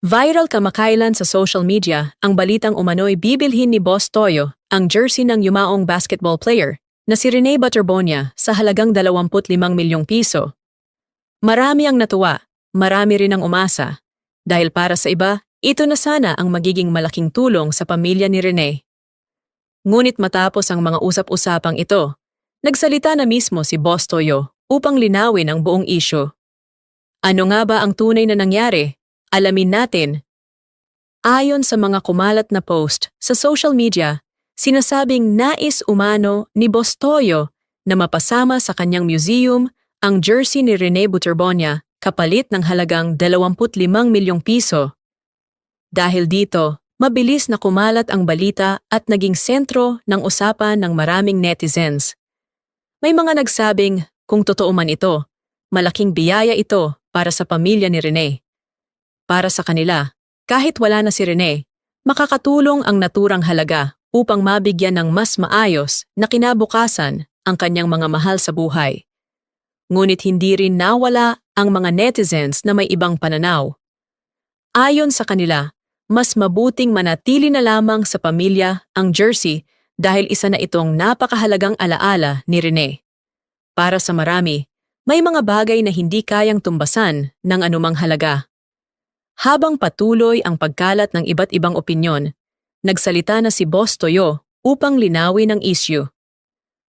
Viral kamakailan sa social media ang balitang umano'y bibilhin ni Boss Toyo ang jersey ng yumaong basketball player na si Rene Butterbonia sa halagang 25 milyong piso. Marami ang natuwa, marami rin ang umasa. Dahil para sa iba, ito na sana ang magiging malaking tulong sa pamilya ni Rene. Ngunit matapos ang mga usap-usapang ito, nagsalita na mismo si Boss Toyo upang linawin ang buong isyu. Ano nga ba ang tunay na nangyari? Alamin natin. Ayon sa mga kumalat na post sa social media, sinasabing nais umano ni Boss Toyo na mapasama sa kanyang museum ang jersey ni Rene Butterbonia kapalit ng halagang 25 milyong piso. Dahil dito, mabilis na kumalat ang balita at naging sentro ng usapan ng maraming netizens. May mga nagsabing kung totoo man ito, malaking biyaya ito para sa pamilya ni Rene. Para sa kanila, kahit wala na si Rene, makakatulong ang naturang halaga upang mabigyan ng mas maayos na kinabukasan ang kanyang mga mahal sa buhay. Ngunit hindi rin nawala ang mga netizens na may ibang pananaw. Ayon sa kanila, mas mabuting manatili na lamang sa pamilya ang jersey dahil isa na itong napakahalagang alaala ni Rene. Para sa marami, may mga bagay na hindi kayang tumbasan ng anumang halaga. Habang patuloy ang pagkalat ng iba't ibang opinyon, nagsalita na si Boss Toyo upang linawin ang issue.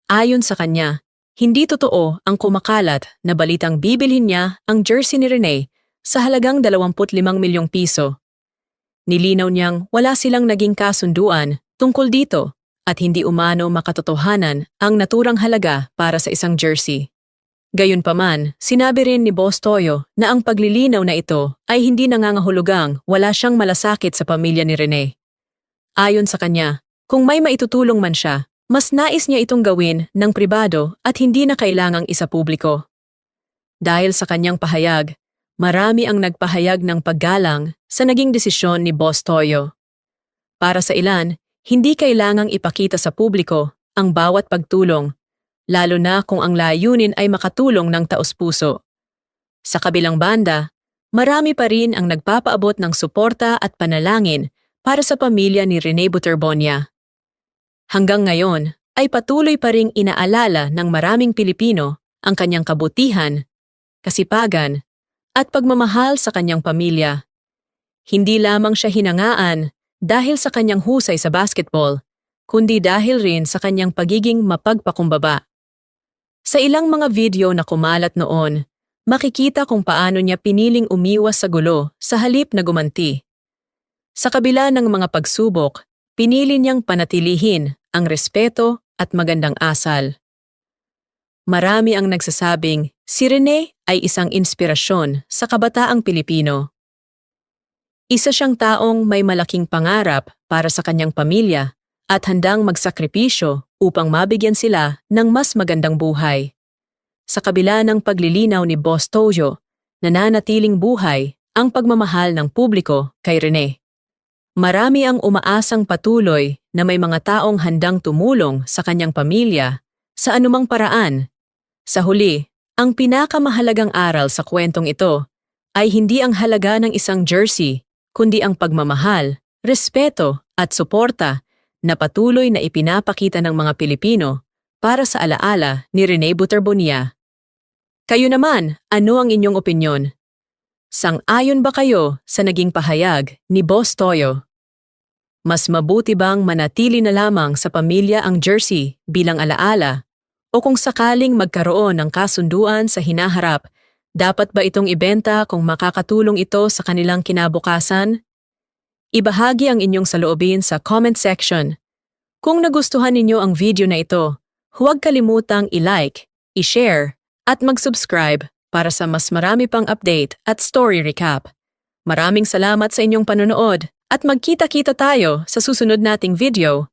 Ayon sa kanya, hindi totoo ang kumakalat na balitang bibilhin niya ang jersey ni Rene sa halagang 25 milyong piso. Nilinaw niyang wala silang naging kasunduan tungkol dito at hindi umano makatotohanan ang naturang halaga para sa isang jersey. Gayunpaman, sinabi rin ni Boss Toyo na ang paglilinaw na ito ay hindi nangangahulugang wala siyang malasakit sa pamilya ni Rene. Ayon sa kanya, kung may maitutulong man siya, mas nais niya itong gawin ng pribado at hindi na kailangang isapubliko. Dahil sa kanyang pahayag, marami ang nagpahayag ng paggalang sa naging desisyon ni Boss Toyo. Para sa ilan, hindi kailangang ipakita sa publiko ang bawat pagtulong, lalo na kung ang layunin ay makatulong ng taos-puso. Sa kabilang banda, marami pa rin ang nagpapaabot ng suporta at panalangin para sa pamilya ni Rene Butterbonia. Hanggang ngayon ay patuloy pa ring inaalala ng maraming Pilipino ang kanyang kabutihan, kasipagan, at pagmamahal sa kanyang pamilya. Hindi lamang siya hinangaan dahil sa kanyang husay sa basketball, kundi dahil rin sa kanyang pagiging mapagpakumbaba. Sa ilang mga video na kumalat noon, makikita kung paano niya piniling umiwas sa gulo sa halip na gumanti. Sa kabila ng mga pagsubok, pinili niyang panatilihin ang respeto at magandang asal. Marami ang nagsasabing si Rene ay isang inspirasyon sa kabataang Pilipino. Isa siyang taong may malaking pangarap para sa kanyang pamilya at handang magsakripisyo upang mabigyan sila ng mas magandang buhay. Sa kabila ng paglilinaw ni Boss Toyo, nananatiling buhay ang pagmamahal ng publiko kay Rene. Marami ang umaasang patuloy na may mga taong handang tumulong sa kanyang pamilya sa anumang paraan. Sa huli, ang pinakamahalagang aral sa kwentong ito ay hindi ang halaga ng isang jersey, kundi ang pagmamahal, respeto at suporta na patuloy na ipinapakita ng mga Pilipino para sa alaala ni Rene Butterbonia. Kayo naman, ano ang inyong opinyon? Sang-ayon ba kayo sa naging pahayag ni Boss Toyo? Mas mabuti bang manatili na lamang sa pamilya ang jersey bilang alaala? O kung sakaling magkaroon ng kasunduan sa hinaharap, dapat ba itong ibenta kung makakatulong ito sa kanilang kinabukasan? Ibahagi ang inyong saloobin sa comment section. Kung nagustuhan ninyo ang video na ito, huwag kalimutang i-like, i-share, at mag-subscribe para sa mas marami pang update at story recap. Maraming salamat sa inyong panonood at magkita-kita tayo sa susunod nating video.